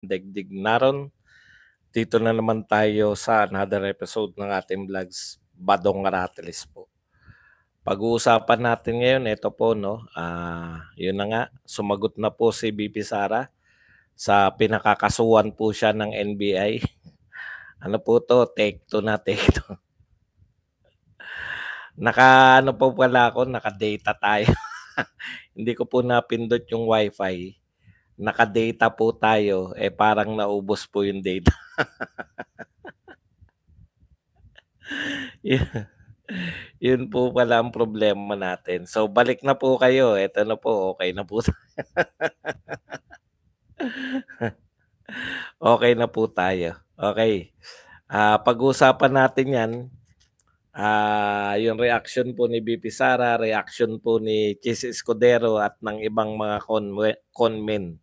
Daigdig naron. Dito na naman tayo sa another episode ng ating vlogs, Badong Aratilis po. Pag-uusapan natin ngayon, ito po, no, yun na nga, sumagot na po si BP Sara sa pinakakasuhan po siya ng NBI. Ano po to? Take two na, take two. Ano po pala ako, naka-data tayo. Hindi ko po napindot yung wifi. Naka-data po tayo, parang naubos po yung data. Yun po pala ang problema natin. So, balik na po kayo. Ito na po, okay na po. Okay na po tayo. Okay. Pag-usapan natin yan, yung reaction po ni BP Sara, reaction po ni Chis Escudero at ng ibang mga conmen.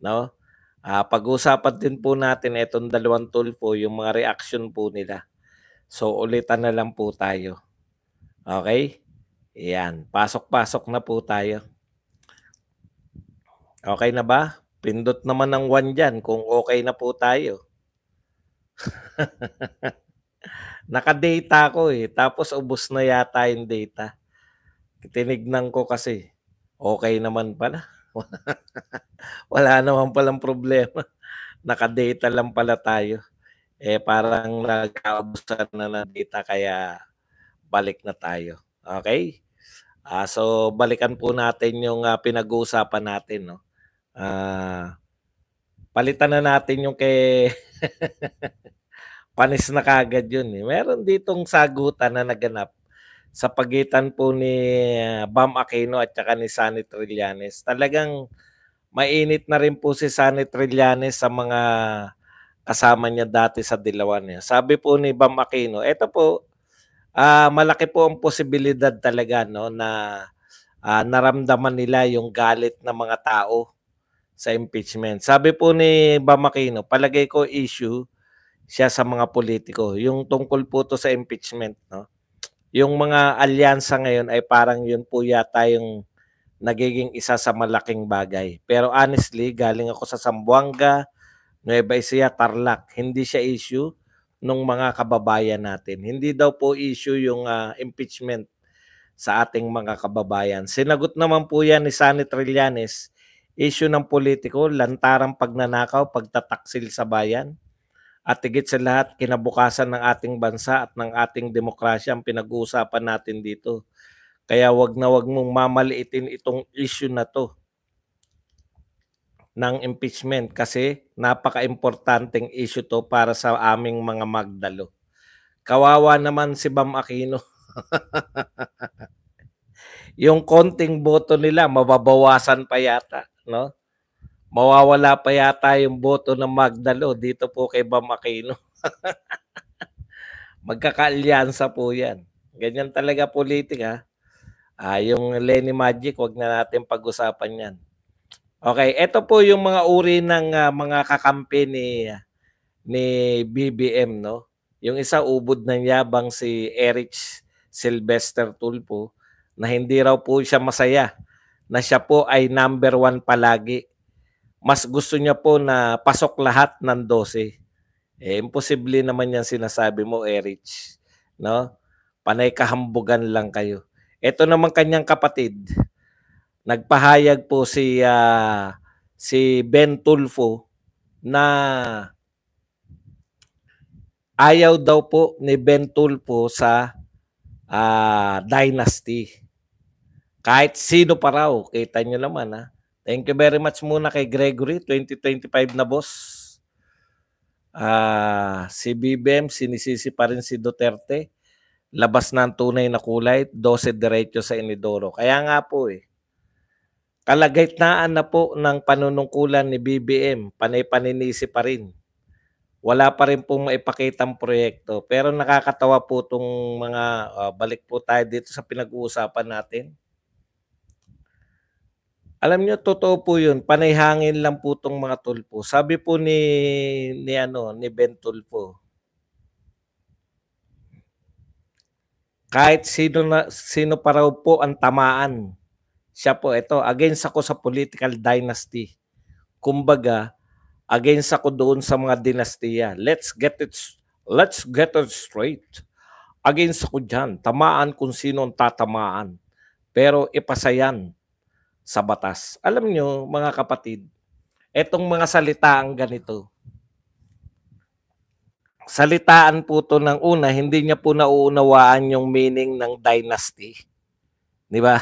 No? Pag-usapan din po natin itong dalawang tulfo, yung mga reaction po nila. So, ulitan na lang po tayo. Okay? Yan. Pasok-pasok na po tayo. Okay na ba? Pindot naman ng 1 dyan kung okay na po tayo. Naka-data ko tapos ubos na yata yung data. Tinignan ko kasi. Okay naman pala. Wala naman palang problema. Naka-data lang pala tayo. Parang nagkaubusan na ng data kaya balik na tayo. Okay? So balikan po natin yung pinag-uusapan natin, no. Palitan na natin yung kay panis na kagad yun. Meron ditong sagutan na naganap sa pagitan po ni Bam Aquino at saka ni Sonny Trillanes. Talagang mainit na rin po si Sonny Trillanes sa mga kasama niya dati sa Dilawan. Sabi po ni Bam Aquino, eto po, malaki po ang posibilidad talaga, no, na naramdaman nila yung galit ng mga tao sa impeachment. Sabi po ni Bam Aquino, palagay ko issue siya sa mga politiko. Yung tungkol po to sa impeachment, no? Yung mga alyansa ngayon ay parang yun po yata yung nagiging isa sa malaking bagay. Pero honestly, galing ako sa Zamboanga, Nueva Ecija, Tarlac. Hindi siya issue nung mga kababayan natin. Hindi daw po issue yung impeachment sa ating mga kababayan. Sinagot naman po yan ni Sonny Trillanes, issue ng politiko, lantarang pagnanakaw, pagtataksil sa bayan. At higit sa lahat, kinabukasan ng ating bansa at ng ating demokrasya ang pinag-uusapan natin dito. Kaya wag na wag mong mamaliitin itong issue na to ng impeachment kasi napaka-importanteng issue to para sa aming mga magdalo. Kawawa naman si Bam Aquino. Yung konting boto nila, mababawasan pa yata, no? Mawawala pa yata yung boto ng Magdalo dito po kay Bam Aquino. Magkakaalyansa po yan. Ganyan talaga politika. Yung Lenny Magic, wag na natin pag-usapan yan. Okay, ito po yung mga uri ng mga kakampi ni BBM, no? Yung isa ubod ng yabang si Eric Sylvester Tulfo na hindi raw po siya masaya na siya po ay number 1 palagi. Mas gusto niya po na pasok lahat ng 12. Imposible naman yan sinasabi mo, Erich. No? Panay kahambugan lang kayo. Ito naman kanyang kapatid. Nagpahayag po si Ben Tulfo na ayaw daw po ni Ben Tulfo sa dynasty. Kahit sino pa raw, kita nyo naman ha. Thank you very much muna kay Gregory, 2025 na boss. Si BBM, sinisisi pa rin si Duterte. Labas na ang tunay na kulay, 12 diretso sa inidoro. Kaya nga po kalagitnaan na po ng panunungkulan ni BBM, panay-paninisi pa rin. Wala pa rin pong maipakitang proyekto. Pero nakakatawa po itong mga, balik po tayo dito sa pinag-uusapan natin. Alam niyo, totoo po yun. Panay hangin lang po itong mga tulpo. Sabi po ni Ben Tulfo, kahit sino pa raw po ang tamaan, siya po, ito, against ako sa political dynasty. Kumbaga, Against ako doon sa mga dinastiya. Let's get it straight. Against ako dyan. Tamaan kung sino ang tatamaan. Pero ipasayan sa batas. Alam nyo, mga kapatid, etong mga salitaan ganito, salitaan po to ng una, hindi niya po nauunawaan yung meaning ng dynasty. Di ba?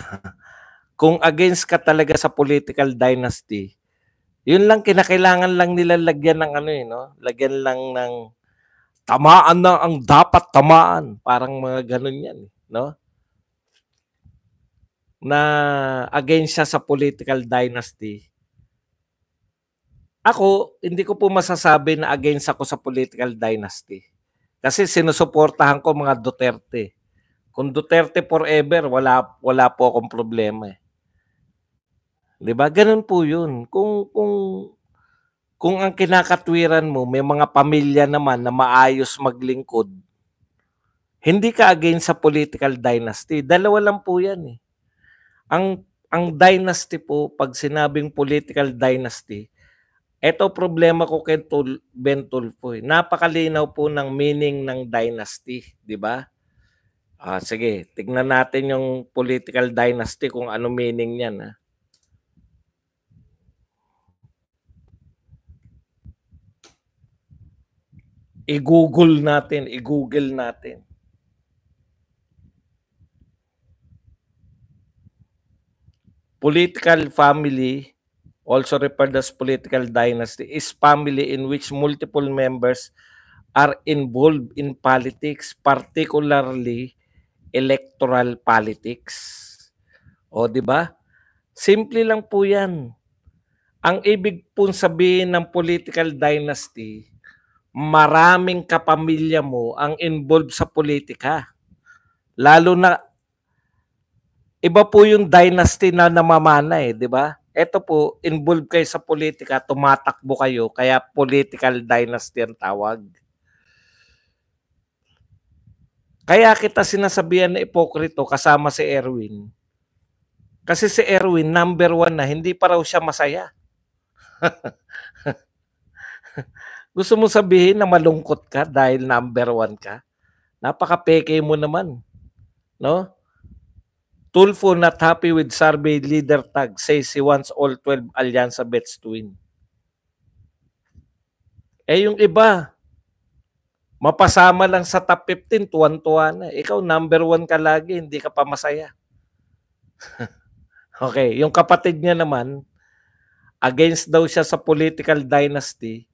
Kung against ka talaga sa political dynasty, yun lang kinakailangan lang nila lagyan ng ano no? Lagyan lang ng tamaan na ang dapat tamaan. Parang mga ganun yan, no? Na against siya sa political dynasty. Ako, hindi ko po masasabi na against ako sa political dynasty. Kasi sinusuportahan ko mga Duterte. Kung Duterte forever, wala po akong problema. 'Di ba? Ganun po 'yun. Kung ang kinakatwiran mo may mga pamilya naman na maayos maglingkod, hindi ka against sa political dynasty. Dalawa lang po 'yan eh. Ang dynasty po, pag sinabing political dynasty, eto problema ko kay Ben Tulfo. Napakalinaw po ng meaning ng dynasty, 'di ba? Sige, tignan natin yung political dynasty kung ano meaning niyan. I-Google natin. Political family, also referred as political dynasty, is family in which multiple members are involved in politics, particularly electoral politics. O, di ba? Simple lang po yan. Ang ibig pong sabihin ng political dynasty, maraming kapamilya mo ang involved sa politika. Lalo na, iba po yung dynasty na namamana di ba? Ito po, involved kayo sa politika, tumatakbo kayo, kaya political dynasty ang tawag. Kaya kita sinasabihan na ipokrito kasama si Erwin. Kasi si Erwin, number 1 na, hindi pa raw siya masaya. Gusto mo sabihin na malungkot ka dahil number 1 ka? Napaka-peke mo naman. No? Tulfo not happy with survey leader tag, says he wants all 12 Alyansa bets to win. Yung iba, mapasama lang sa top 15, tuwan-tuwa na. Ikaw, number 1 ka lagi, hindi ka pa masaya. Okay, yung kapatid niya naman, against daw siya sa political dynasty,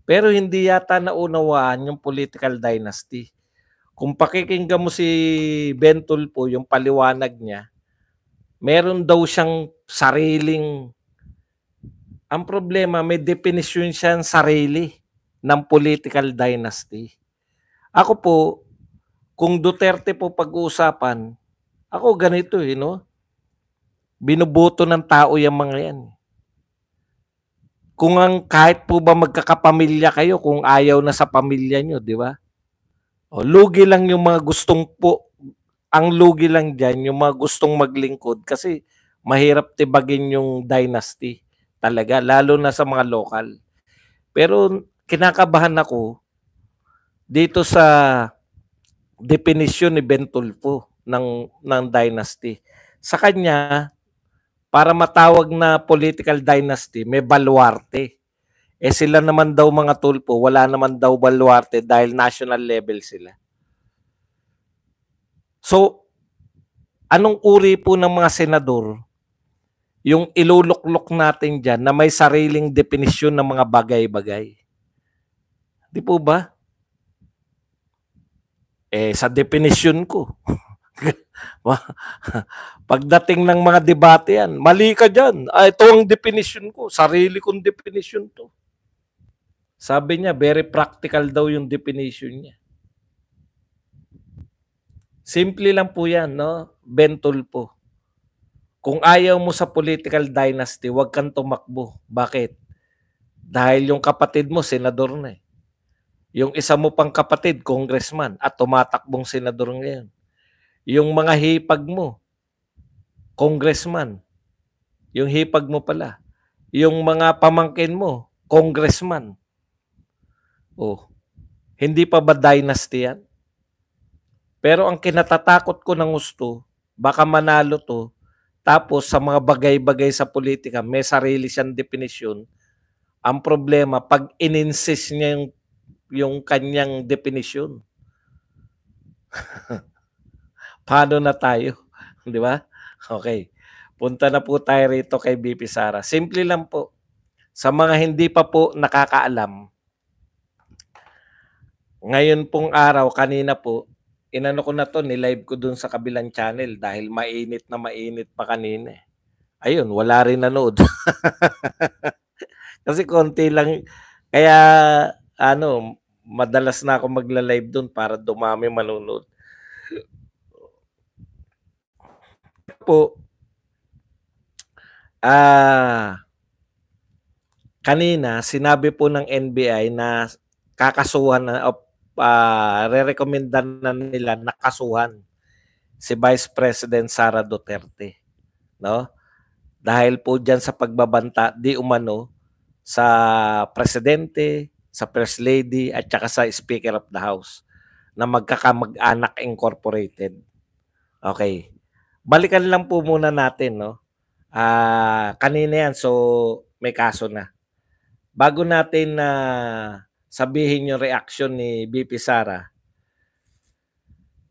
pero hindi yata naunawaan yung political dynasty. Kung pakikinggan mo si Ben Tulfo, yung paliwanag niya, meron daw siyang sariling, ang problema, may definition siyang sarili ng political dynasty. Ako po, kung Duterte po pag-uusapan, ako ganito no? Binuboto ng tao yung mga yan. Kung kahit po ba magkakapamilya kayo, kung ayaw na sa pamilya nyo, di ba? Lugi lang yung mga gustong po, ang lugi lang dyan, yung mga gustong maglingkod kasi mahirap tibagin yung dynasty talaga, lalo na sa mga lokal. Pero kinakabahan ako dito sa definition ni Ben Tulfo ng dynasty. Sa kanya, para matawag na political dynasty, may baluarte. Sila naman daw mga Tulfo, wala naman daw baluarte dahil national level sila. So, anong uri po ng mga senador yung iluluklok natin dyan na may sariling definisyon ng mga bagay-bagay? Di po ba? Sa definition ko. Pagdating ng mga debate yan, mali ka dyan. Ito ang definition ko. Sarili kong definition to. Sabi niya, very practical daw yung definition niya. Simple lang po yan, no? Ben Tulfo. Kung ayaw mo sa political dynasty, huwag kang tumakbo. Bakit? Dahil yung kapatid mo, senador na eh. Yung isa mo pang kapatid, congressman, at tumatakbong senador ngayon. Yung mga hipag mo, congressman. Yung hipag mo pala. Yung mga pamangkin mo, congressman. Oh, hindi pa ba dynasty yan? Pero ang kinatatakot ko ng gusto, baka manalo to, tapos sa mga bagay-bagay sa politika, may sarili siyang definisyon. Ang problema, pag in-insist niya yung kanyang definisyon, paano na tayo? Di ba? Okay. Punta na po tayo rito kay BP Sara. Simple lang po. Sa mga hindi pa po nakakaalam, ngayon pong araw, kanina po, inano ko na to, nilive ko dun sa kabilang channel dahil mainit na mainit pa kanina. Ayun, wala rin nanood. Kasi konti lang, kaya ano, madalas na ako magla-live dun para dumami manonood. Po, kanina, sinabi po ng NBI na kakasuhan na, re-recommendan na nila na kasuhan si Vice President Sara Duterte, no? Dahil po diyan sa pagbabanta di umano sa presidente, sa First Lady at saka sa Speaker of the House na magkakamag-anak incorporated. Okay. Balikan lang po muna natin, no? Kanina yan, so may kaso na. Bago natin sabihin yung reaction ni BP Sara,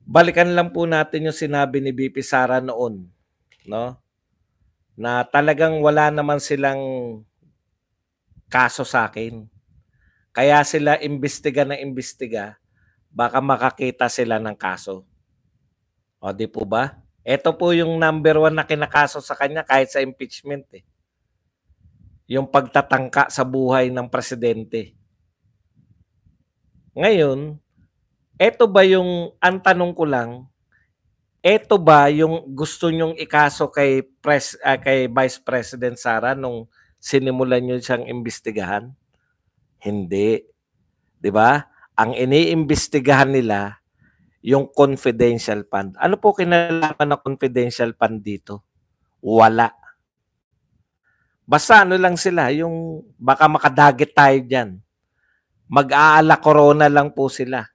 balikan lang po natin yung sinabi ni BP Sara noon, no? Na talagang wala naman silang kaso sa akin. Kaya sila imbestiga na imbestiga, baka makakita sila ng kaso. O di po ba? Ito po yung number 1 na kinakaso sa kanya kahit sa impeachment eh. Yung pagtatangka sa buhay ng presidente. Ngayon, eto ba yung, ang tanong ko lang, eto ba yung gusto nyong ikaso kay Vice President Sara nung sinimulan nyo siyang imbestigahan? Hindi. 'Di ba? Ang iniimbestigahan nila yung confidential fund. Ano po kinalaman ng confidential fund dito? Wala. Basta ano lang sila, yung baka makadagit tayo diyan. Mag-aala corona lang po sila.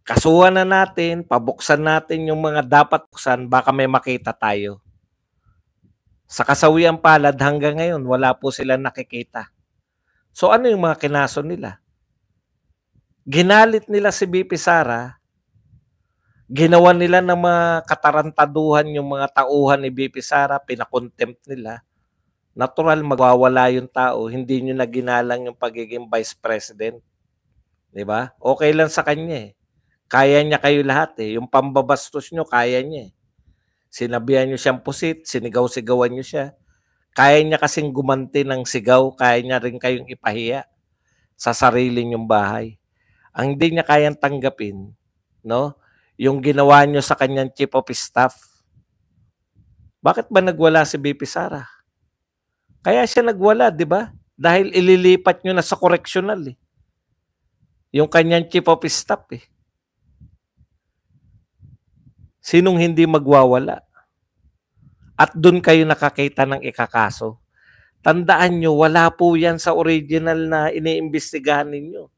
Kasuhan na natin, pabuksan natin yung mga dapat buksan, baka may makita tayo. Sa kasawiang palad hanggang ngayon, wala po sila nakikita. So ano yung mga kinaso nila? Ginalit nila si BP Sara, ginawa nila ng mga katarantaduhan yung mga tauhan ni BP Sara, pinakontempt nila. Natural, magwawala yung tao, hindi nyo na ginalang yung pagiging Vice President. Diba? Okay lang sa kanya eh. Kaya niya kayo lahat eh. Yung pambabastos nyo, kaya niya eh. Sinabihan nyo siyang pusit, sinigaw-sigawan nyo siya. Kaya niya kasing gumanti ng sigaw, kaya niya rin kayong ipahiya sa sarili nyong bahay. Ang hindi niya kayang tanggapin, no? Yung ginawa nyo sa kanyang chief of staff. Bakit ba nagwala si BP Sara? Kaya siya nagwala, di ba? Dahil ililipat nyo na sa correctional eh. Yung kanyang chief of staff eh. Sinong hindi magwawala? At doon kayo nakakita ng ikakaso. Tandaan nyo, wala po yan sa original na iniimbestigahan ninyo.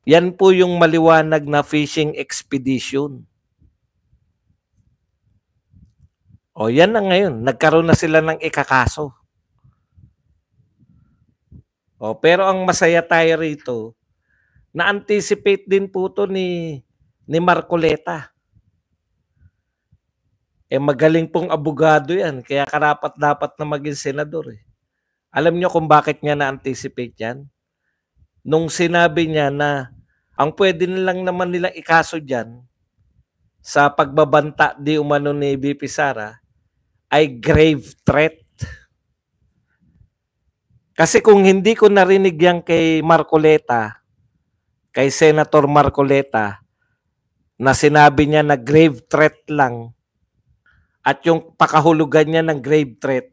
Yan po yung maliwanag na fishing expedition. O yan na ngayon, nagkaroon na sila ng ikakaso. O, pero ang masaya tayo rito, na-anticipate din po to ni Marcoleta. Magaling pong abogado yan, kaya karapat-dapat na maging senador eh. Alam nyo kung bakit niya na-anticipate yan? Nung sinabi niya na ang pwede nilang naman nilang ikaso dyan sa pagbabanta di umano ni BP Sara ay grave threat. Kasi kung hindi ko narinig yan kay Marcoleta, kay Senator Marcoleta, na sinabi niya na grave threat lang at yung pakahulugan niya ng grave threat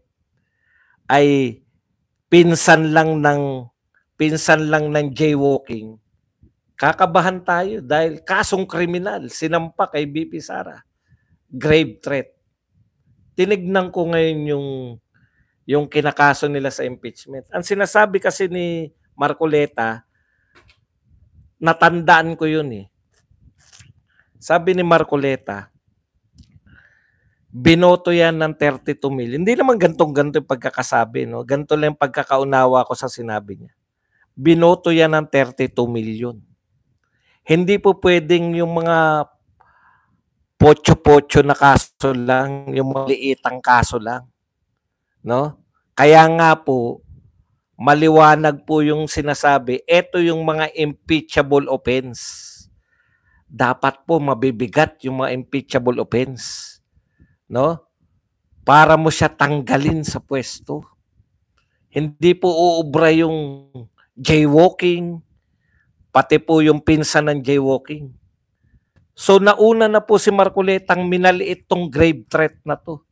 ay pinsan lang ng jaywalking, kakabahan tayo dahil kasong kriminal sinampa kay BP Sara. Grave threat. Tinignan ko ngayon yung yung kinakaso nila sa impeachment. Ang sinasabi kasi ni Marcoleta, natandaan ko yun eh. Sabi ni Marcoleta, binoto yan ng 32 million. Hindi naman gantong-ganto yung pagkakasabi, no? Ganto lang yung pagkakaunawa ko sa sinabi niya. Binoto yan ng 32 million. Hindi po pwedeng yung mga pocho-pocho na kaso lang, yung mga liitang kaso lang, no? Kaya nga po, maliwanag po yung sinasabi, ito yung mga impeachable offense. Dapat po mabibigat yung mga impeachable offense, no? Para mo siya tanggalin sa pwesto. Hindi po uubra yung jaywalking, pati po yung pinsan ng jaywalking. So nauna na po si Marcoletang minaliit tong grave threat na to.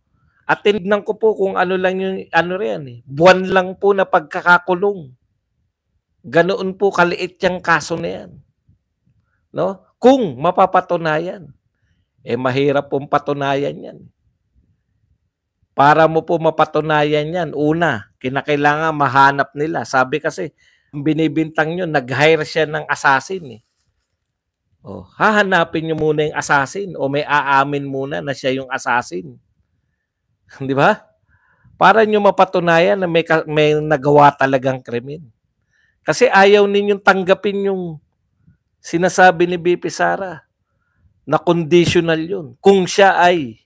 At tinignan ko po kung ano lang yung ano riyan eh. Buwan lang po na pagkakakulong. Ganoon po kaliit yung kaso na yan. No? Kung mapapatunayan. Eh mahirap pong patunayan yan. Para mo po mapatunayan yan, una, kinakailangan mahanap nila. Sabi kasi, binibintang nyo, nag-hire siya ng assassin eh. Oh, hahanapin nyo muna yung assassin o may aamin muna na siya yung assassin. Di ba? Para nyo mapatunayan na may nagawa talagang krimen. Kasi ayaw ninyong tanggapin yung sinasabi ni BP Sara na conditional yun. Kung siya ay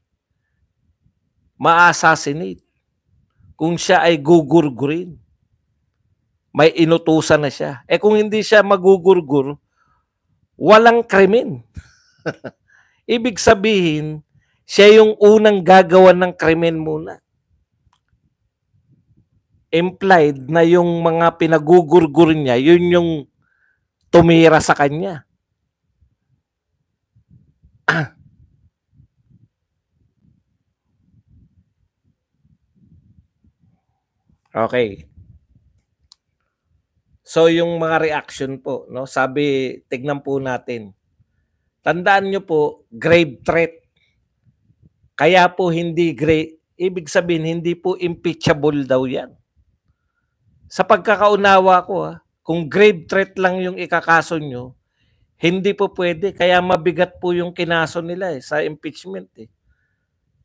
ma-assassinate, kung siya ay gugurgurin, may inutusan na siya. Eh kung hindi siya magugurgur, walang krimen. Ibig sabihin, siya yung unang gagawa ng krimen muna. Implied na yung mga pinagugurgur niya, yun yung tumira sa kanya. Okay. So yung mga reaction po, no? Sabi, tignan po natin. Tandaan nyo po, grave threat. Kaya po hindi grave, ibig sabihin hindi po impeachable daw yan. Sa pagkakaunawa ko, kung grave threat lang yung ikakaso nyo, hindi po pwede. Kaya mabigat po yung kinaso nila sa impeachment.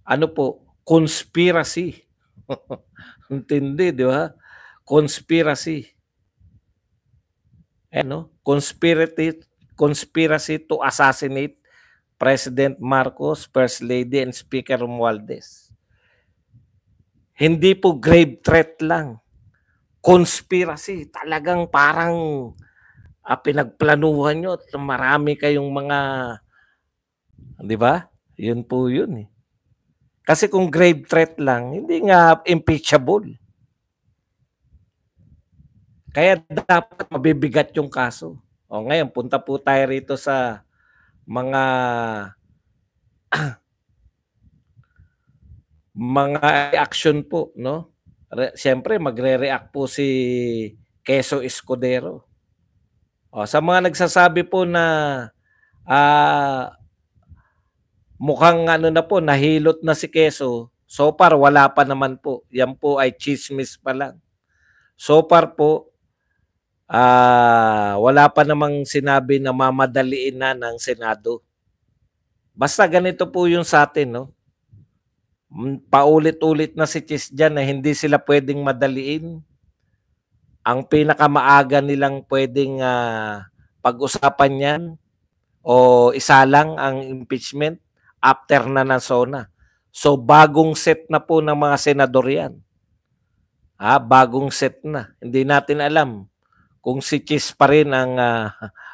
Ano po? Conspiracy. Intindi, di ba? Conspiracy. Ano? Conspiracy to assassinate President Marcos, First Lady, and Speaker Romualdez. Hindi po grave threat lang. Conspiracy. Talagang parang pinagplanuhan nyo at marami kayong mga, di ba? Yun po yun eh. Kasi kung grave threat lang, hindi nga impeachable. Kaya dapat mabibigat yung kaso. O ngayon, punta po tayo rito sa mga mga action po, no? Siyempre, magre-react po si Quezzo Escudero. O, sa mga nagsasabi po na mukhang ano na po, nahilot na si Quezzo, so far wala pa naman po. Yan po ay chismis pa lang. So far po, wala pa namang sinabi na mamadaliin na ng Senado. Basta ganito po yung sa atin, no? Paulit-ulit na si Chis dyan na hindi sila pwedeng madaliin. Ang pinakamaaga nilang pwedeng pag-usapan yan o isa lang ang impeachment after na ng SONA. So bagong set na po ng mga senador yan. Bagong set na. Hindi natin alam kung si Chis pa rin ang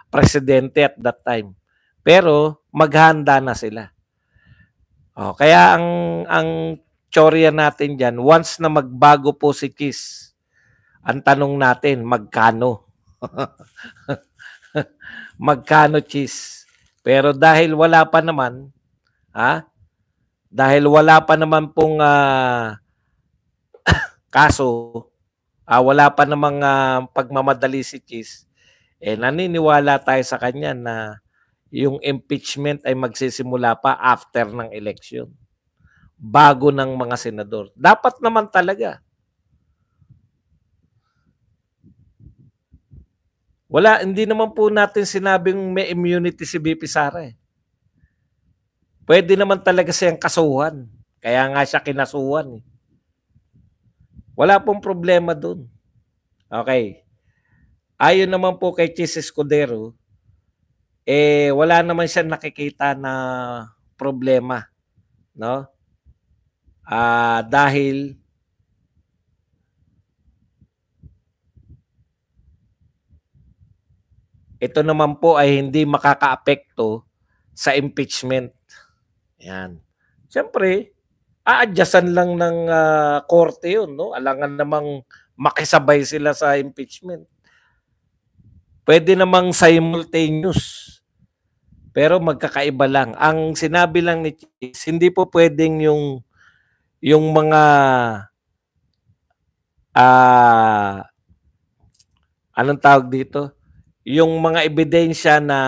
presidente at that time. Pero maghanda na sila. Kaya ang teorya natin dyan, once na magbago po si Chis, ang tanong natin, magkano? Magkano, Chis? Pero dahil wala pa naman, dahil wala pa naman pong kaso, wala pa namang pagmamadali si Chis, naniniwala tayo sa kanya na yung impeachment ay magsisimula pa after ng election. Bago ng mga senador. Dapat naman talaga. Hindi naman po natin sinabing may immunity si VP Sara, eh. Puwede naman talaga siyang kasuhan, kaya nga siya kinasuhan, eh. Wala pong problema dun. Okey. Ayon naman po kay Chis Escudero, wala naman siyang nakikita na problema, 'no? Dahil ito naman po ay hindi makakaapekto sa impeachment. Yan. Siyempre, a-adjustan lang ng korte yun, no? Alangan namang makisabay sila sa impeachment. Pwede namang simultaneous. Pero magkakaiba lang. Ang sinabi lang ni Chis, hindi po pwedeng yung mga anong tawag dito? Yung mga ebidensya na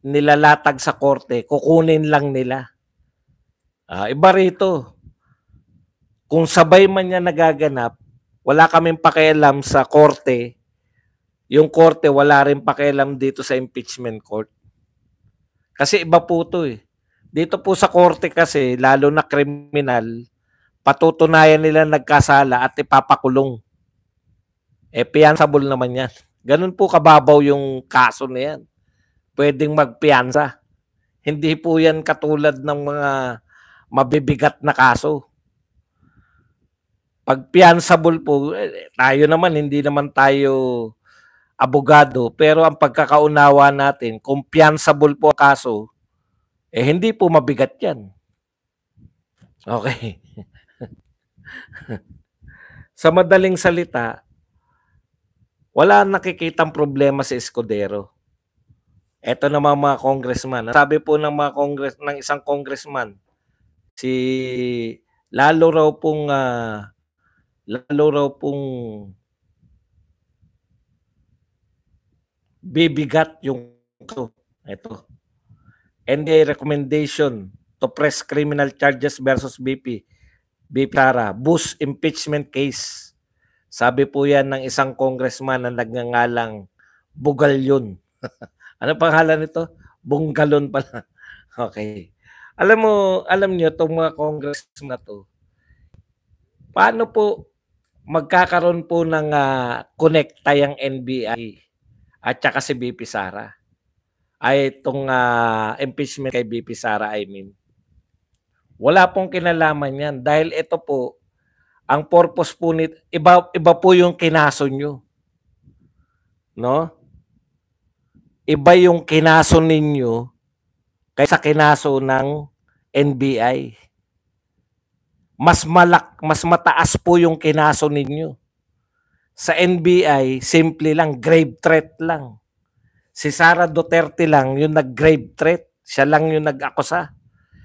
nilalatag sa korte, kukunin lang nila. Iba rito. Kung sabay man yan nagaganap, wala kaming pakialam sa korte. Yung korte wala rin pakialam dito sa impeachment court. Kasi iba po to, eh. Dito po sa korte kasi, lalo na kriminal, patutunayan nila nagkasala at ipapakulong. Fianceable naman yan. Ganun po kababaw yung kaso na yan. Pwedeng magpiyansa. Hindi po yan katulad ng mga mabibigat na kaso. Pag fianceable po, tayo naman, hindi naman tayo abogado, pero ang pagkakaunawa natin, kung fianceable po ang kaso, hindi po mabigat yan. Okay. Sa madaling salita, wala nakikitang problema si Escudero. Ito naman mga congressman. Sabi po ng ng isang congressman, lalo raw pong bibigat yung ito. NBI recommendation to press criminal charges versus VP Sara, boost impeachment case. Sabi po yan ng isang congressman na nagngangalang Bugalyon. Ano pangalan nito? Bunggalon pala. Okay. Alam niyo itong mga congressman na to, paano po magkakaroon po ng konekta yung NBI at saka si VP Sara? Ay itong impeachment kay VP Sara, I mean. Wala pong kinalaman yan dahil ito po, ang purpose po nito, iba po yung kinaso nyo. No? Iba yung kinaso ninyo kaysa kinaso ng NBI. Mas mataas po yung kinaso ninyo. Sa NBI, simple lang, grave threat lang. Si Sara Duterte lang yung nag-grave threat. Siya lang yung nag-akusa.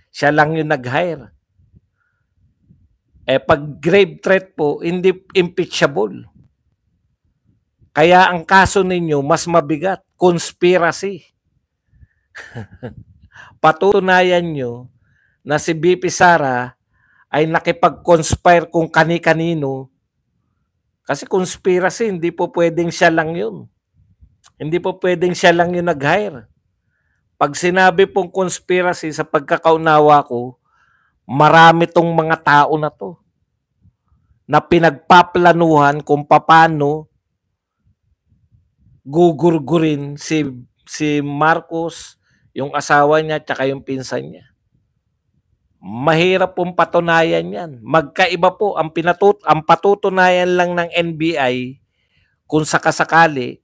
Siya lang yung nag-hire. Pag grave threat po, hindi impeachable. Kaya ang kaso ninyo mas mabigat, conspiracy. Patutunayan nyo na si VP Sara ay nakipag-conspire kung kani-kanino. Kasi conspiracy, hindi po pwedeng siya lang yun. Hindi po pwedeng siya lang yung nag-hire. Pag sinabi pong conspiracy, sa pagkakaunawa ko, marami tong mga tao na to na pinagpaplanuhan kung paano gugurgurin si Marcos, yung asawa niya, tsaka yung pinsan niya. Mahirap pong patunayan yan. Magkaiba po. Ang patutunayan lang ng NBI, kung sakasakali,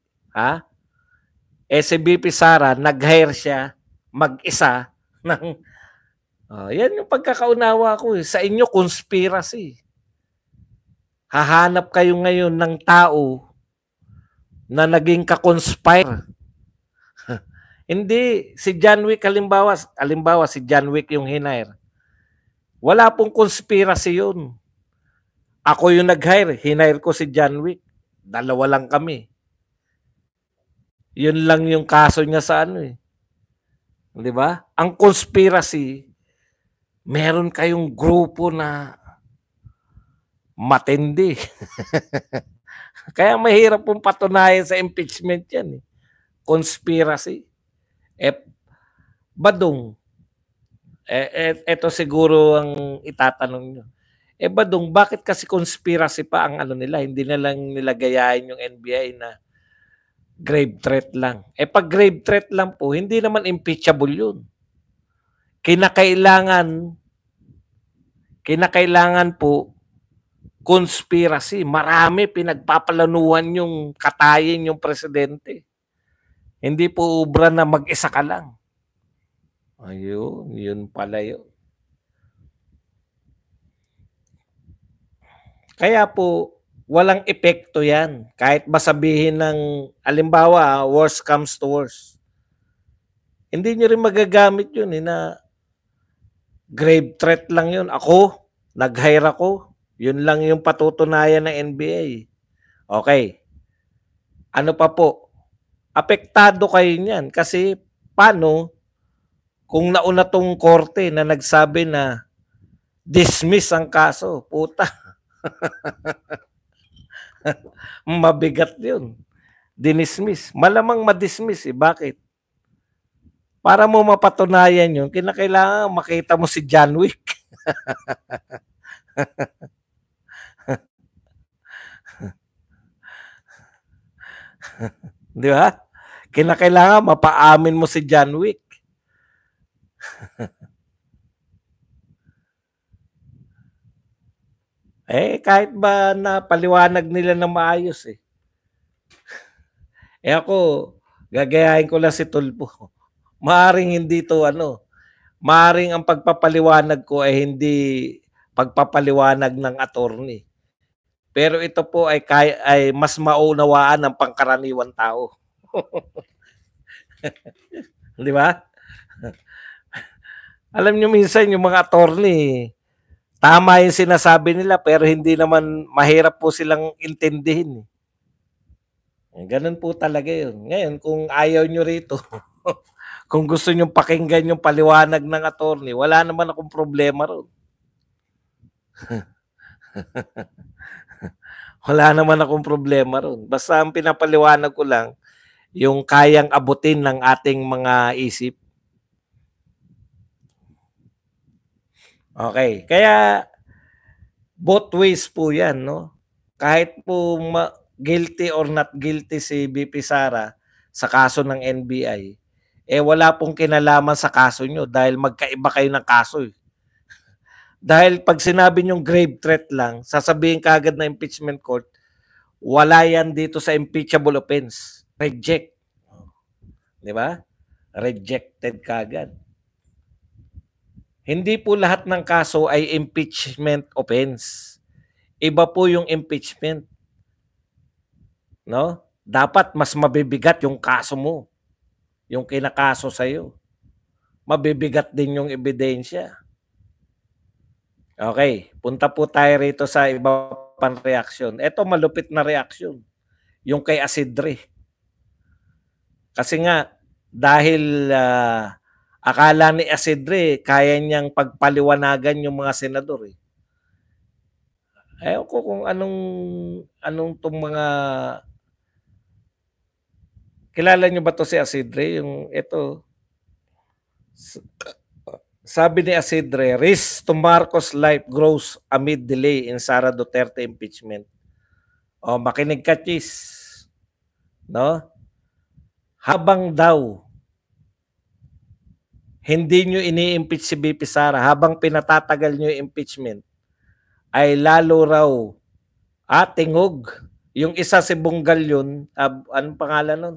si VP Sara, nag-hire siya, mag-isa, ng, yan yung pagkakaunawa ko. Sa inyo, conspiracy. Hahanap kayo ngayon ng tao na naging ka-conspire. Hindi, si John Wick halimbawa si John Wick yung hinire. Wala pong conspiracy yun. Ako yung nag-hire, hinire ko si John Wick. Dalawa lang kami. Yun lang yung kaso niya sa Di ba? Ang conspiracy, meron kayong grupo na matindi. Kaya mahirap pong patunayan sa impeachment yan, eh. Conspiracy. Eh, Badong, eto siguro ang itatanong nyo. Badong, bakit kasi conspiracy pa ang ano nila? Hindi na lang nila gayahin yung NBI na grave threat lang. Pag grave threat lang po, hindi naman impeachable yun. Kinakailangan po conspiracy. Marami pinagpapalanuhan yung katayin yung presidente. Hindi po ubra na mag-isa ka lang. Ayun, yun pala yun. Kaya po, walang epekto yan. Kahit masabihin ng, alimbawa, worst comes to worst. Hindi nyo rin magagamit yun, na grave threat lang yun. Ako, nag-hire ako. Yun lang yung patutunayan ng NBA. Okay. Ano pa po? Apektado kayo niyan. Kasi paano kung nauna tong korte na nagsabi na dismiss ang kaso? Puta. Mabigat yun. Dinismiss. Malamang madismiss. Bakit? Para mo mapatunayan yun, kinakailangan makita mo si John Wick. Di ba? Kinakailangan mapaamin mo si John Wick. Kahit ba na paliwanag nila na maayos eh. Ako, gagayahin ko lang si Tulpo. Maaring hindi to maaring ang pagpapaliwanag ko ay hindi pagpapaliwanag ng attorney. Pero ito po ay mas maunawaan ng pangkaraniwan tao. Di ba? Alam nyo minsan yung mga attorney, tama yung sinasabi nila pero hindi naman mahirap po silang intindihin. Ganun po talaga yun. Ngayon, kung ayaw nyo rito, kung gusto nyo pakinggan yung paliwanag ng attorney, wala naman akong problema ron. Wala naman akong problema ron. Basta ang pinapaliwanag ko lang, yung kayang abutin ng ating mga isip. Okay. Kaya, both ways po yan, no? Kahit po guilty or not guilty si BP Sara sa kaso ng NBI, wala pong kinalaman sa kaso nyo dahil magkaiba kayo ng kaso. Dahil pag sinabi nyong grave threat lang, sasabihin kagad na impeachment court, wala yan dito sa impeachable offense. Reject. Di ba? Rejected kagad. Hindi po lahat ng kaso ay impeachment offense. Iba po yung impeachment. No? Dapat mas mabibigat yung kaso mo. Yung kinakaso sa'yo. Mabibigat din yung ebidensya. Okay, punta po tayo rito sa iba pang reaksyon. Ito malupit na reaksyon. Yung kay Asidre. Kasi nga, dahil akala ni Asidre, kaya niyang pagpaliwanagan yung mga senador. Ewan ko kung anong tong mga... Kilala niyo ba to si Asidre? Yung ito... Sabi ni Asidre, risk to Marcos' life grows amid delay in Sara Duterte impeachment. Makinig ka, Chis. No? Habang daw hindi nyo ini-impeach si BP Sara, habang pinatatagal nyo yung impeachment, ay lalo raw tingog. Yung isa si Bunggal yun, anong pangalan nun?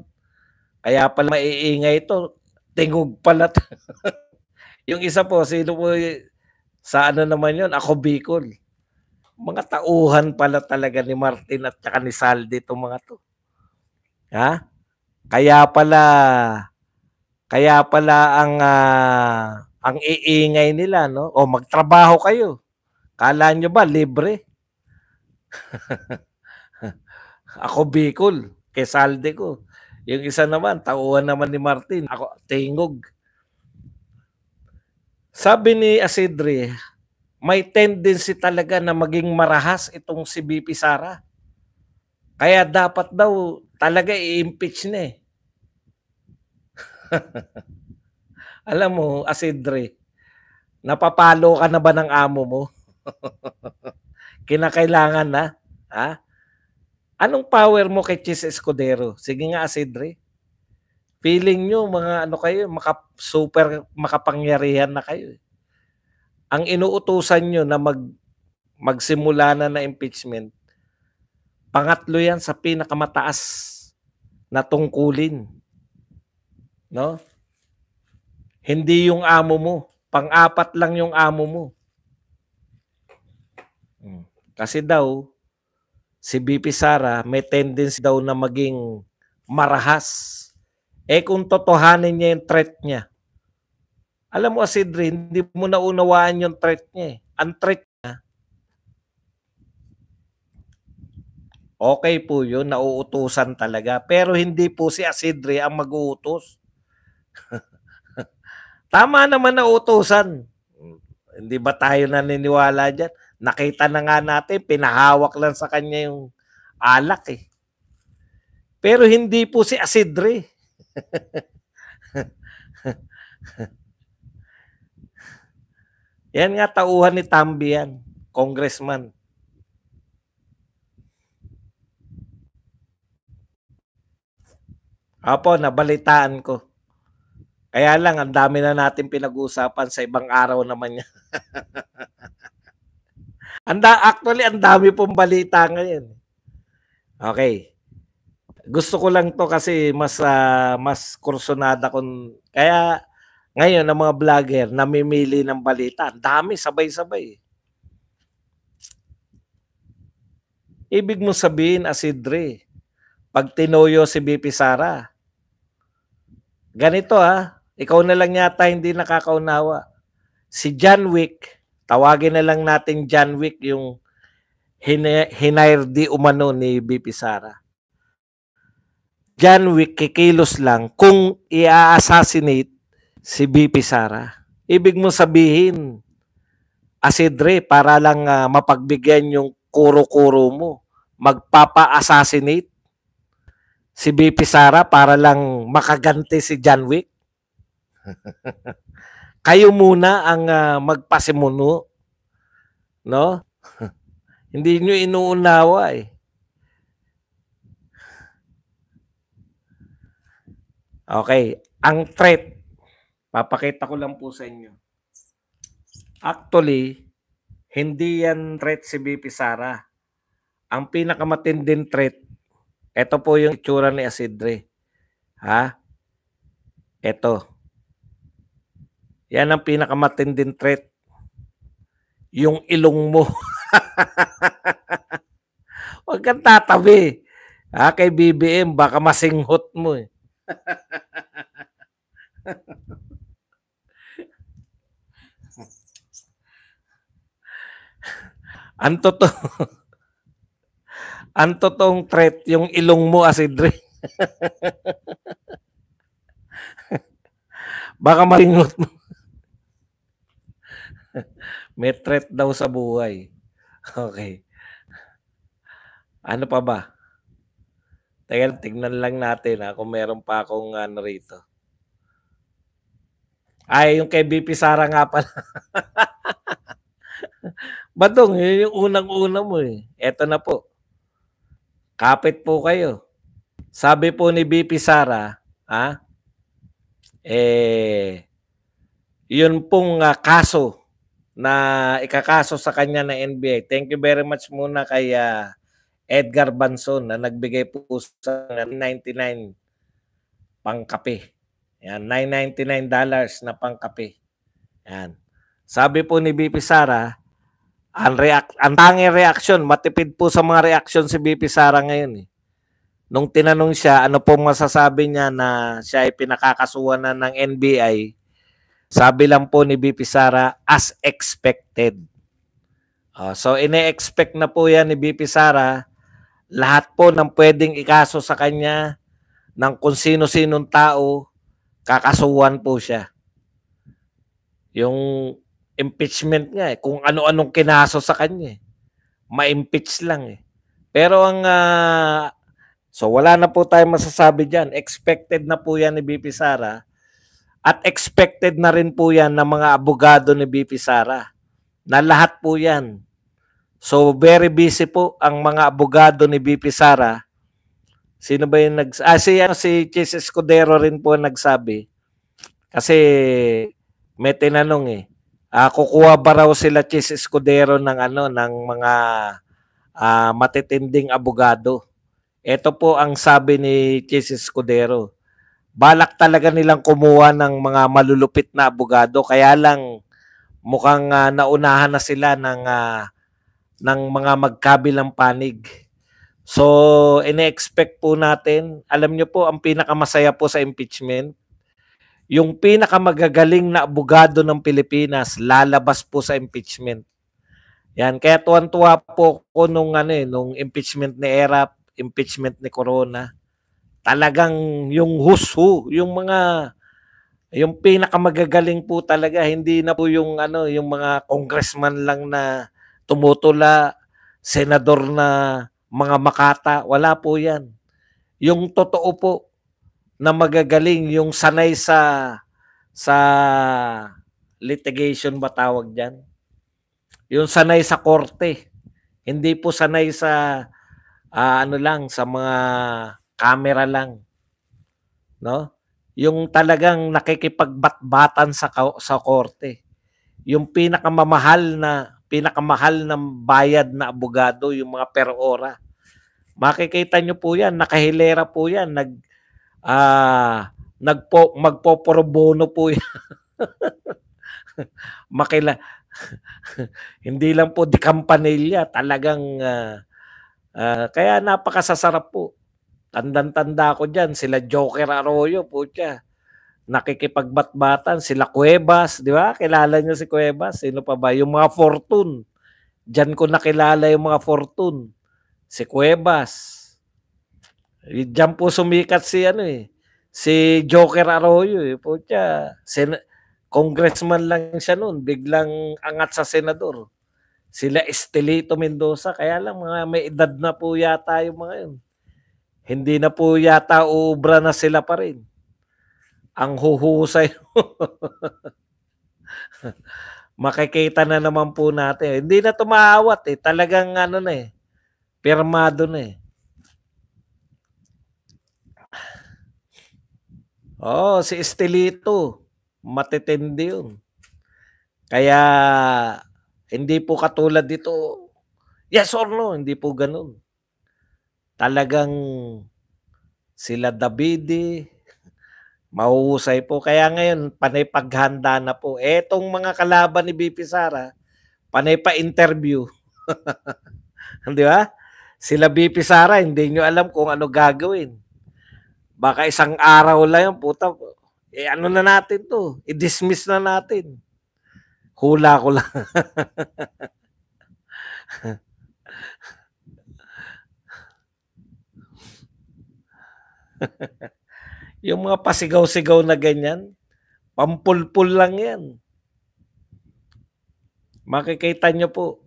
Kaya pala maiingay ito, tingog pala. Yung isa po, sino po sa ano naman yun? Ako Bicol. Mga tauhan pala talaga ni Martin at saka ni Saldi itong mga to. Ha? Kaya pala ang iingay nila, no? O magtrabaho kayo. Kala nyo ba libre? Ako Bicol, kay Saldi ko. Yung isa naman, tauhan naman ni Martin. Ako, tingog. Sabi ni Asidre, may tendency talaga na maging marahas itong si BP Sara. Kaya dapat daw talaga i-impeach na eh. Alam mo, Asidre, napapalo ka na ba ng amo mo? Kinakailangan na? Ha? Anong power mo kay Chis Escudero? Sige nga, Asidre. Feeling nyo, mga ano kayo, super makapangyarihan na kayo. Ang inuutusan nyo na magsimula na impeachment, pangatlo yan sa pinakamataas na tungkulin. No? Hindi yung amo mo. Pang-apat lang yung amo mo. Kasi daw, si BP Sara may tendency daw na maging marahas. Kung totohanin niya yung threat niya, alam mo, Asidre, hindi mo naunawaan yung threat niya. Ang threat niya, okay po yun, nauutusan talaga. Pero hindi po si Asidre ang mag-uutos. Tama naman na utusan. Hindi ba tayo naniniwala dyan? Nakita na nga natin, pinahawak lang sa kanya yung alak eh. Pero hindi po si Asidre. Yan nga tauhan ni Tambi yan, congressman. Apo, nabalitaan ko. Kaya lang, ang dami na natin pinag-uusapan sa ibang araw naman niya. Actually, ang dami pong balita ngayon. Okay. Gusto ko lang to kasi mas kursunada kung kaya ngayon ang mga vlogger namimili ng balita. Ang dami, sabay-sabay. Ibig mo sabihin, Asidre, pag tinoyo si BP Sara, ganito ikaw na lang yata hindi nakakaunawa. Si John Wick, tawagin na lang natin John Wick yung hinire di umano ni BP Sara. John Wick kikilos lang kung i-assassinate si BP Sara. Ibig mo sabihin, Asidre, para lang mapagbigyan yung kuro-kuro mo, magpapa-assassinate si BP Sara para lang makaganti si John Wick? Kayo muna ang magpasimuno, no? Hindi nyo inuunawa eh. Okay, ang threat, papakita ko lang po sa inyo. Actually, hindi yan threat si BP Sara. Ang pinakamatinding threat, ito po yung itsura ni Asidre. Ito. Yan ang pinakamatinding threat. Yung ilong mo. Huwag kang tatabi. Kay BBM, baka masinghot mo eh. Ang totoong threat, yung ilong mo, Asidre. Baka masinghot mo. May threat daw sa buhay. Okay. Ano pa ba? Teka, tignan lang natin kung meron pa akong rito. Ay, yung kay BP Sara nga pala. Badong, yun yung unang-una mo eh. Eto na po. Kapit po kayo. Sabi po ni BP Sara, yun pong kaso na ikakaso sa kanya ng NBI. Thank you very much muna kay Edgar Banson na nagbigay po sa $99 pangkape. Yan, $999 na pangkape. Yan. Sabi po ni BP Sara, ang tanging reaction, matipid po sa mga reaction si BP Sara ngayon eh. Nung tinanong siya, ano pong masasabi niya na siya ay pinakakasuhan na ng NBI, sabi lang po ni BP Sara, as expected. So, ine-expect na po yan ni BP Sara, lahat po ng pwedeng ikaso sa kanya ng kung sino-sinong tao, kakasuhan po siya. Yung impeachment nga kung ano-anong kinaso sa kanya ma-impeach lang Pero so wala na po tayong masasabi diyan. Expected na po 'yan ni BP Sara at expected na rin po 'yan ng mga abogado ni BP Sara. Na lahat po 'yan. So very busy po ang mga abogado ni BP Sara. Sino ba yung si Chis Escudero rin po nagsabi. Kasi may tinanong kukuha ba raw sila Chis Escudero ng ng mga matitinding abogado. Ito po ang sabi ni Chis Escudero. Balak talaga nilang kumuha ng mga malulupit na abogado, kaya lang mukhang naunahan na sila ng mga magkabilang panig. So, ine-expect po natin, alam nyo po, ang pinakamasaya po sa impeachment, yung pinakamagagaling na abogado ng Pilipinas, lalabas po sa impeachment. Yan, kaya tuwan-tuwa po ko nung impeachment ni Erap, impeachment ni Corona. Talagang yung who's who, yung pinakamagagaling po talaga, hindi na po yung yung mga congressman lang na tumutula, senador na mga makata, wala po 'yan. Yung totoo po na magagaling, yung sanay sa litigation ba tawag diyan? Yung sanay sa korte. Hindi po sanay sa sa mga camera lang, no? Yung talagang nakikipagbatbatan sa korte. Yung pinakamamahal na bayad na abogado, yung mga per ora. Makikita nyo po 'yan, nakahilera po 'yan, magpo-pro bono po 'yan. Hindi lang po di Campanilla, talagang kaya napakasasarap po. Tandang-tanda ko diyan, sila Joker Arroyo po siya. Nakikipagbatbatan, sila Cuevas, di ba? Kilala niyo si Cuevas? Sino pa ba? Yung mga Fortune. Diyan ko nakilala yung mga Fortune. Si Cuevas. Diyan po sumikat si Joker Arroyo po siya. Congressman lang siya noon, biglang angat sa senador. Sila Estelito Mendoza, kaya lang mga may edad na po yata yung mga yun. Hindi na po yata uubra na sila pa rin. Ang huhusay. Makikita na naman po natin. Hindi na tumaawat Talagang pirmado na si Estelito. Matitindi yun. Kaya hindi po katulad dito, yes or no, hindi po ganun. Talagang sila Davide, mahuhusay po. Kaya ngayon, panay paghanda na po. Etong mga kalaban ni BP Sara, panay pa-interview. Di ba? Sila BP Sara, hindi nyo alam kung ano gagawin. Baka isang araw lang yung puta. Ano na natin to? I-dismiss na natin. Hula ko lang. Yung mga pasigaw-sigaw na ganyan, pampulpul lang yan. Makikita nyo po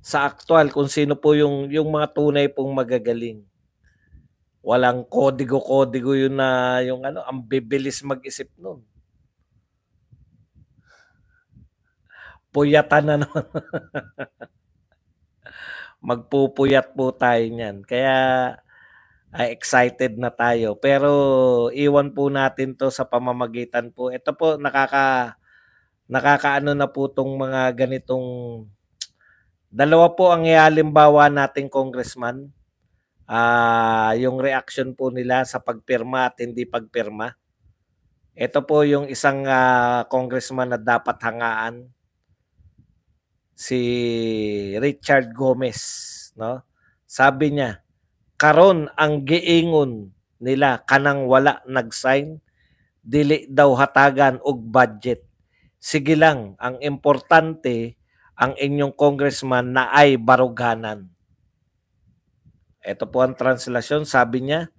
sa aktual kung sino po yung mga tunay pong magagaling. Walang kodigo-kodigo yun na ang bibilis mag-isip nun. Puyatan na naman. Magpupuyat po tayo niyan. Kaya excited na tayo. Pero iwan po natin to sa pamamagitan po. Ito po nakakaano na po tong mga ganitong dalawa po ang ihalimbawa nating congressman. Yung reaction po nila sa pagpirma at hindi pagpirma. Ito po yung isang congressman na dapat hangaan. Si Richard Gomez, no? Sabi niya, karon ang giingon nila kanang wala nag-sign, dili daw hatagan og budget. Sige lang, ang importante ang inyong congressman na ay baruganan. Ito po ang translasyon, sabi niya.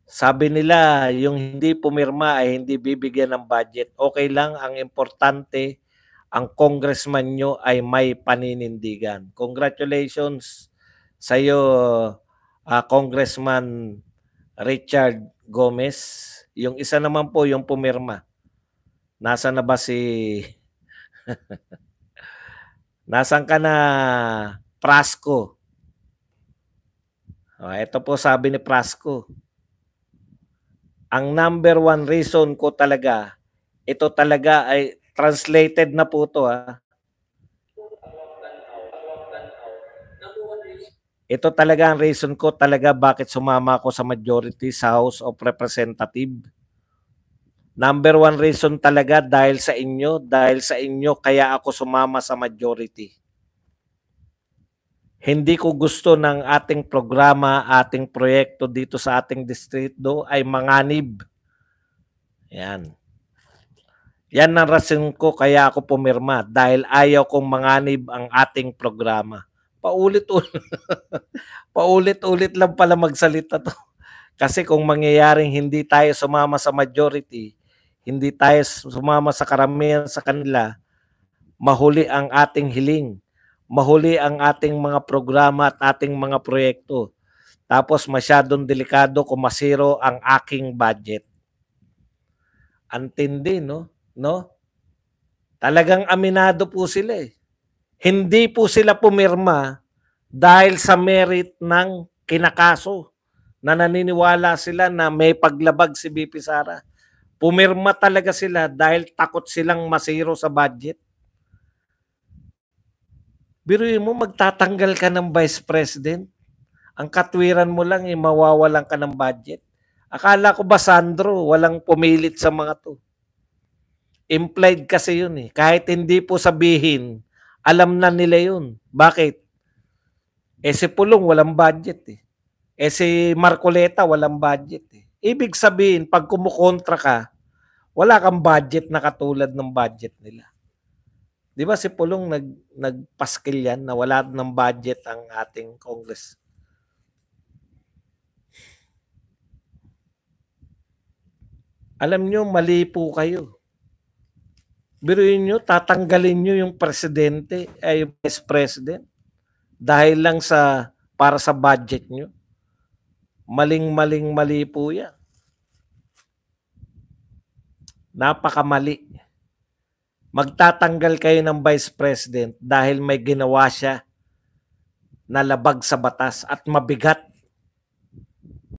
Sabi nila, yung hindi pumirma ay hindi bibigyan ng budget. Okay lang, ang importante ang congressman nyo ay may paninindigan. Congratulations, Sa'yo, Congressman Richard Gomez. Yung isa naman po, yung pumirma. Nasaan na ba si... Nasaan ka na, Prasco? Ito po sabi ni Prasco. Ang number one reason ko talaga, ito talaga ay translated na po to Ito talaga ang reason ko talaga bakit sumama ako sa majority sa House of Representative. Number one reason talaga dahil sa inyo kaya ako sumama sa majority. Hindi ko gusto ng ating programa, ating proyekto dito sa ating distrito ay manganib. Yan. Yan ang rason ko kaya ako pumirma dahil ayaw kong manganib ang ating programa. Paulit-ulit. Paulit-ulit lang pala magsalita to. Kasi kung mangyayaring hindi tayo sumama sa majority, hindi tayo sumama sa karamihan sa kanila, mahuli ang ating hiling, mahuli ang ating mga programa at ating mga proyekto. Tapos masyadong delikado kung masiro ang aking budget. Antindi, no? Talagang aminado po sila eh. Hindi po sila pumirma dahil sa merit ng kinakaso na naniniwala sila na may paglabag si BP Sara. Pumirma talaga sila dahil takot silang masiro sa budget. Biruin mo, magtatanggal ka ng Vice President. Ang katwiran mo lang, mawawalan ka ng budget. Akala ko ba, Sandro, walang pumilit sa mga to. Implied kasi yun eh. Kahit hindi po sabihin, alam na nila yun. Bakit? Si Pulong walang budget eh. Si Marcoleta walang budget eh. Ibig sabihin, pag kumukontra ka, wala kang budget na katulad ng budget nila. Di ba si Pulong nagpaskil yan na wala ng budget ang ating Congress? Alam nyo, mali po kayo. Biruin nyo, tatanggalin nyo yung presidente, ay yung vice president dahil lang para sa budget nyo. Mali po yan. Napakamali. Magtatanggal kayo ng vice president dahil may ginawa siya na labag sa batas at mabigat